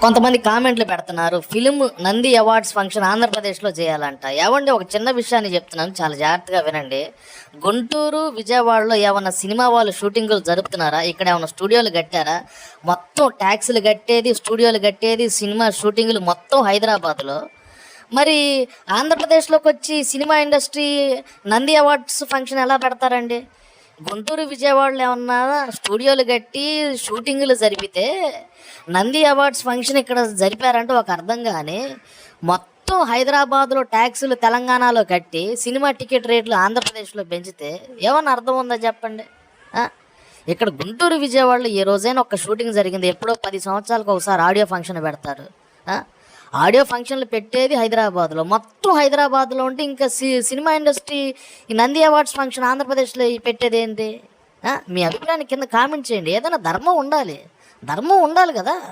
కొంతమంది కామెంట్లు పెడుతున్నారు, ఫిలిం నంది అవార్డ్స్ ఫంక్షన్ ఆంధ్రప్రదేశ్లో చేయాలంట. ఏమండి, ఒక చిన్న విషయాన్ని చెప్తున్నాను, చాలా జాగ్రత్తగా వినండి. గుంటూరు, విజయవాడలో ఏమన్నా సినిమా వాళ్ళు షూటింగులు జరుపుతున్నారా? ఇక్కడ ఏమన్నా స్టూడియోలు కట్టారా? మొత్తం ట్యాక్సులు కట్టేది, స్టూడియోలు కట్టేది, సినిమా షూటింగులు మొత్తం హైదరాబాద్లో. మరి ఆంధ్రప్రదేశ్లోకి వచ్చి cinema industry Nandi awards function ఎలా పెడతారండి? గుంటూరు, విజయవాడలో ఏమన్నా స్టూడియోలు కట్టి షూటింగులు జరిపితే నంది అవార్డ్స్ ఫంక్షన్ ఇక్కడ జరిపారంటే ఒక అర్థం. కానీ మొత్తం హైదరాబాద్లో ట్యాక్సులు తెలంగాణలో కట్టి సినిమా టికెట్ రేట్లు ఆంధ్రప్రదేశ్లో పెంచితే ఏమన్నా అర్థం ఉందా చెప్పండి? ఇక్కడ గుంటూరు, విజయవాడలో ఏ రోజైనా ఒక షూటింగ్ జరిగింది? ఎప్పుడో 10 సంవత్సరాలకు ఒకసారి ఆడియో ఫంక్షన్ పెడతారు. ఆడియో ఫంక్షన్లు పెట్టేది హైదరాబాద్లో. మొత్తం హైదరాబాద్లో ఉంటే ఇంకా సినిమా ఇండస్ట్రీ ఈ నంది అవార్డ్స్ ఫంక్షన్ ఆంధ్రప్రదేశ్లో పెట్టేది ఏంటి? మీ అభిప్రాయాన్ని కింద కామెంట్ చేయండి. ఏదైనా ధర్మం ఉండాలి కదా.